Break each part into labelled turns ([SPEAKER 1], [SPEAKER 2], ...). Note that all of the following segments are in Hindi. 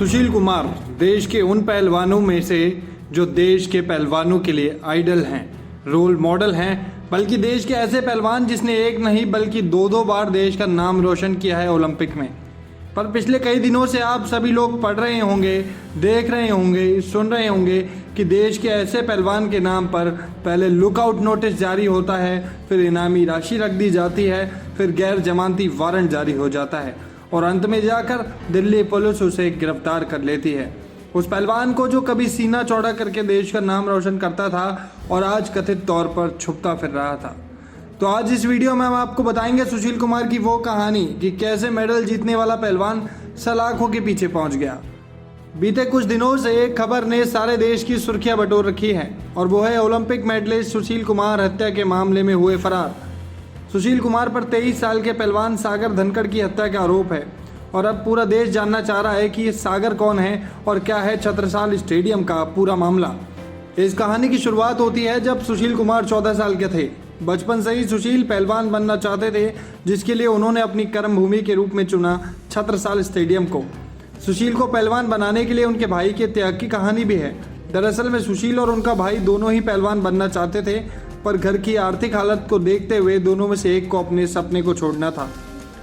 [SPEAKER 1] सुशील कुमार देश के उन पहलवानों में से जो देश के पहलवानों के लिए आइडल हैं, रोल मॉडल हैं, बल्कि देश के ऐसे पहलवान जिसने एक नहीं बल्कि दो बार देश का नाम रोशन किया है ओलंपिक में। पर पिछले कई दिनों से आप सभी लोग पढ़ रहे होंगे, देख रहे होंगे, सुन रहे होंगे कि देश के ऐसे पहलवान के नाम पर पहले लुकआउट नोटिस जारी होता है, फिर इनामी राशि रख दी जाती है, फिर गैर जमानती वारंट जारी हो जाता है और अंत में जाकर दिल्ली पुलिस उसे गिरफ्तार कर लेती है। उस पहलवान को जो कभी सीना चौड़ा करके देश का नाम रोशन करता था और आज कथित तौर पर छुपता फिर रहा था। तो आज इस वीडियो में हम आपको बताएंगे सुशील कुमार की वो कहानी कि कैसे मेडल जीतने वाला पहलवान सलाखों के पीछे पहुंच गया। बीते कुछ दिनों से एक खबर ने सारे देश की सुर्खियां बटोर रखी है और वो है ओलंपिक मेडलिस्ट सुशील कुमार हत्या के मामले में हुए फरार। सुशील कुमार पर 23 साल के पहलवान सागर धनखड़ की हत्या का आरोप है और अब पूरा देश जानना चाह रहा है कि ये सागर कौन है और क्या है छत्रसाल स्टेडियम का पूरा मामला। इस कहानी की शुरुआत होती है जब सुशील कुमार 14 साल के थे। बचपन से ही सुशील पहलवान बनना चाहते थे, जिसके लिए उन्होंने अपनी कर्म भूमि के रूप में चुना छत्रसाल स्टेडियम को। सुशील को पहलवान बनाने के लिए उनके भाई के त्याग की कहानी भी है। दरअसल में सुशील और उनका भाई दोनों ही पहलवान बनना चाहते थे, पर घर की आर्थिक हालत को देखते हुए दोनों में से एक को अपने सपने को छोड़ना था।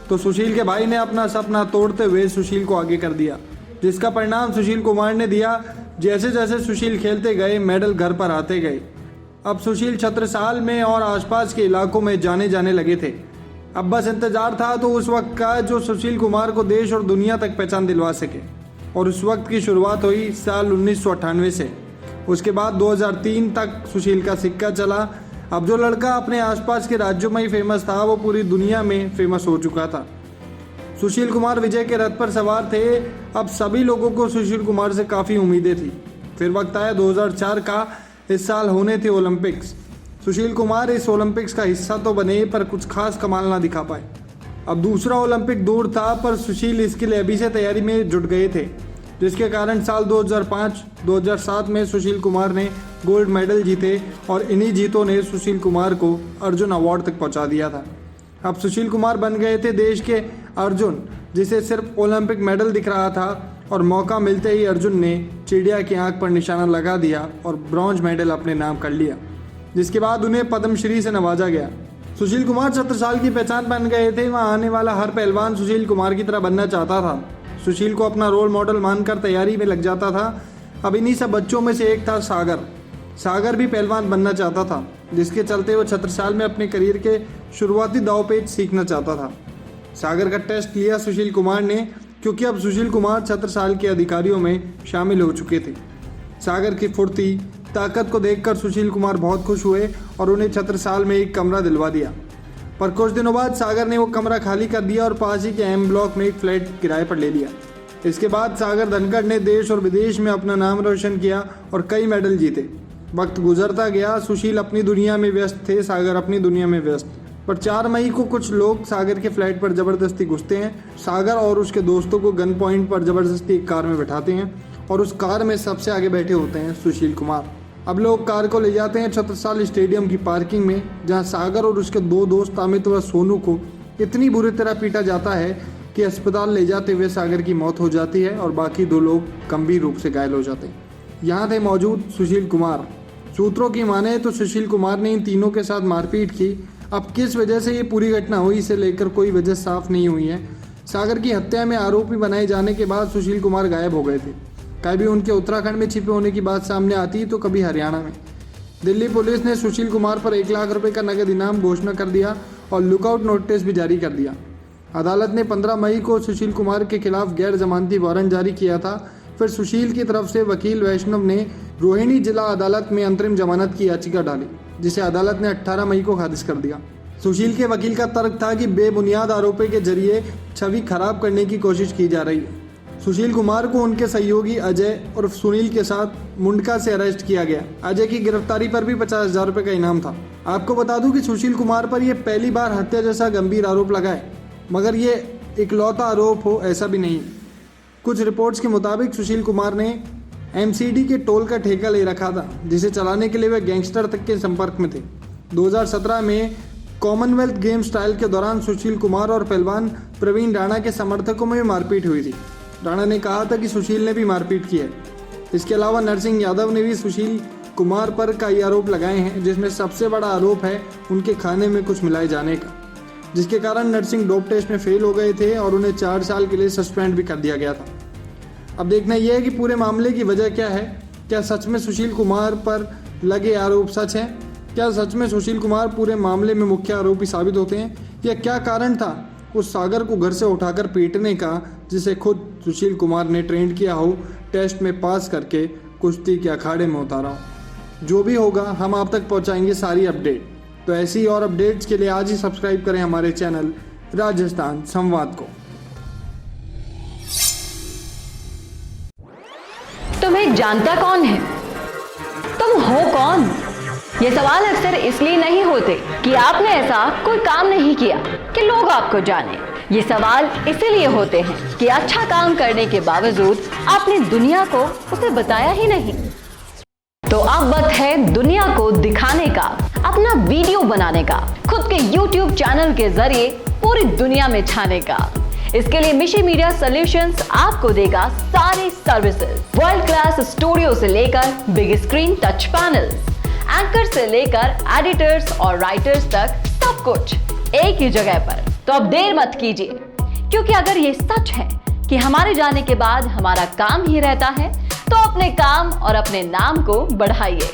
[SPEAKER 1] तो सुशील के भाई ने अपना सपना तोड़ते हुए सुशील को आगे कर दिया, जिसका परिणाम सुशील कुमार ने दिया। जैसे जैसे सुशील खेलते गए, मेडल घर पर आते गए। अब सुशील छत्रसाल में और आसपास के इलाकों में जाने लगे थे। अब बस इंतजार था तो उस वक्त का जो सुशील कुमार को देश और दुनिया तक पहचान दिलवा सके। और उस वक्त की शुरुआत हुई साल 1998 से। उसके बाद 2003 तक सुशील का सिक्का चला। अब जो लड़का अपने आसपास के राज्यों में ही फेमस था, वो पूरी दुनिया में फेमस हो चुका था। सुशील कुमार विजय के रथ पर सवार थे। अब सभी लोगों को सुशील कुमार से काफ़ी उम्मीदें थी। फिर वक्त आया 2004 का। इस साल होने थे ओलंपिक्स। सुशील कुमार इस ओलंपिक्स का हिस्सा तो बने, पर कुछ खास कमाल ना दिखा पाए। अब दूसरा ओलंपिक दूर था, पर सुशील इसके लिए अभी से तैयारी में जुट गए थे, जिसके कारण साल 2005-2007 में सुशील कुमार ने गोल्ड मेडल जीते और इन्हीं जीतों ने सुशील कुमार को अर्जुन अवार्ड तक पहुंचा दिया था। अब सुशील कुमार बन गए थे देश के अर्जुन, जिसे सिर्फ ओलंपिक मेडल दिख रहा था और मौका मिलते ही अर्जुन ने चिड़िया की आंख पर निशाना लगा दिया और ब्रॉन्ज मेडल अपने नाम कर लिया, जिसके बाद उन्हें पद्मश्री से नवाजा गया। सुशील कुमार छत्रसाल की पहचान बन गए थे। वहाँ आने वाला हर पहलवान सुशील कुमार की तरह बनना चाहता था। सुशील को अपना रोल मॉडल मानकर तैयारी में लग जाता था। अब इन्हीं सब बच्चों में से एक था सागर। सागर भी पहलवान बनना चाहता था, जिसके चलते वो छत्रसाल में अपने करियर के शुरुआती दांवपेच सीखना चाहता था। सागर का टेस्ट लिया सुशील कुमार ने, क्योंकि अब सुशील कुमार छत्रसाल के अधिकारियों में शामिल हो चुके थे। सागर की फुर्ती, ताकत को देखकर सुशील कुमार बहुत खुश हुए और उन्हें छत्रसाल में एक कमरा दिलवा दिया। पर कुछ दिनों बाद सागर ने वो कमरा खाली कर दिया और पास ही के एम ब्लॉक में एक फ्लैट किराए पर ले लिया। इसके बाद सागर धनखड़ ने देश और विदेश में अपना नाम रोशन किया और कई मेडल जीते। वक्त गुजरता गया। सुशील अपनी दुनिया में व्यस्त थे, सागर अपनी दुनिया में व्यस्त। पर 4 मई को कुछ लोग सागर के फ्लैट पर जबरदस्ती घुसते हैं। सागर और उसके दोस्तों को गन पॉइंट पर जबरदस्ती एक कार में बैठाते हैं और उस कार में सबसे आगे बैठे होते हैं सुशील कुमार। अब लोग कार को ले जाते हैं छत्रसाल स्टेडियम की पार्किंग में, जहां सागर और उसके 2 दोस्त अमित व सोनू को इतनी बुरी तरह पीटा जाता है कि अस्पताल ले जाते हुए सागर की मौत हो जाती है और बाकी 2 लोग गंभीर रूप से घायल हो जाते हैं। यहाँ थे मौजूद सुशील कुमार। सूत्रों की माने तो सुशील कुमार ने इन तीनों के साथ मारपीट की। अब किस वजह से ये पूरी घटना हुई, इसे लेकर कोई वजह साफ नहीं हुई है। सागर की हत्या में आरोपी बनाए जाने के बाद सुशील कुमार गायब हो गए थे। कभी उनके उत्तराखंड में छिपे होने की बात सामने आती तो कभी हरियाणा में। दिल्ली पुलिस ने सुशील कुमार पर 1 लाख रुपए का नगद इनाम घोषणा कर दिया और लुकआउट नोटिस भी जारी कर दिया। अदालत ने 15 मई को सुशील कुमार के खिलाफ गैर जमानती वारंट जारी किया था। फिर सुशील की तरफ से वकील वैष्णव ने रोहिणी जिला अदालत में अंतरिम जमानत की याचिका डाली, जिसे अदालत ने 18 मई को खारिज कर दिया। सुशील के वकील का तर्क था कि बेबुनियाद आरोपी के जरिए छवि खराब करने की कोशिश की जा रही है। सुशील कुमार को उनके सहयोगी अजय और सुनील के साथ मुंडका से अरेस्ट किया गया। अजय की गिरफ्तारी पर भी 50,000 रुपए का इनाम था। आपको बता दूं कि सुशील कुमार पर यह पहली बार हत्या जैसा गंभीर आरोप लगा है, मगर ये इकलौता आरोप हो ऐसा भी नहीं। कुछ रिपोर्ट्स के मुताबिक सुशील कुमार ने MCD के टोल का ठेका ले रखा था, जिसे चलाने के लिए वे गैंगस्टर तक के संपर्क में थे। 2017 में कॉमनवेल्थ गेम्स ट्रायल के दौरान सुशील कुमार और पहलवान प्रवीण राणा के समर्थकों में मारपीट हुई थी। राणा ने कहा था कि सुशील ने भी मारपीट की है। इसके अलावा नरसिंह यादव ने भी सुशील कुमार पर कई आरोप लगाए हैं, जिसमें सबसे बड़ा आरोप है उनके खाने में कुछ मिलाए जाने का, जिसके कारण नरसिंह डोप टेस्ट में फेल हो गए थे और उन्हें 4 साल के लिए सस्पेंड भी कर दिया गया था। अब देखना यह है कि पूरे मामले की वजह क्या है। क्या सच में सुशील कुमार पर लगे आरोप सच हैं? क्या सच में सुशील कुमार पूरे मामले में मुख्य आरोपी साबित होते हैं, या क्या कारण था उस सागर को घर से उठाकर पीटने का, जिसे खुद सुशील कुमार ने ट्रेंड किया हो, टेस्ट में पास करके कुश्ती के अखाड़े में उतारा हो? जो भी होगा हम आप तक पहुंचाएंगे सारी अपडेट। तो ऐसी और अपडेट्स के लिए आज ही सब्सक्राइब करें हमारे चैनल राजस्थान संवाद को।
[SPEAKER 2] तुम्हें जानता कौन है? तुम हो कौन? ये सवाल अक्सर इसलिए नहीं होते कि आपने ऐसा कोई काम नहीं किया कि लोग आपको जाने। ये सवाल इसीलिए होते हैं कि अच्छा काम करने के बावजूद आपने दुनिया को उसे बताया ही नहीं। तो अब वक्त है दुनिया को दिखाने का, अपना वीडियो बनाने का, खुद के YouTube चैनल के जरिए पूरी दुनिया में छाने का। इसके लिए मिशी मीडिया सॉल्यूशंस आपको देगा सारी सर्विसेज, वर्ल्ड क्लास स्टूडियो से लेकर big screen touch panels, anchor से लेकर एडिटर्स और राइटर्स तक सब कुछ एक ही जगह पर। तो अब देर मत कीजिए, क्योंकि अगर ये सच है कि हमारे जाने के बाद हमारा काम ही रहता है, तो अपने काम और अपने नाम को बढ़ाइए।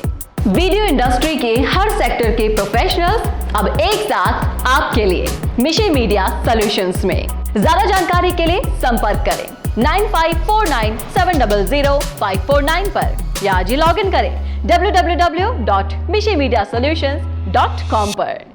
[SPEAKER 2] वीडियो इंडस्ट्री के हर सेक्टर के प्रोफेशनल्स अब एक साथ आपके लिए मिशी मीडिया सॉल्यूशंस में। ज्यादा जानकारी के लिए संपर्क करें 9549700549 पर, या आज ही लॉग इन करें www.mishimediasolutions.com पर।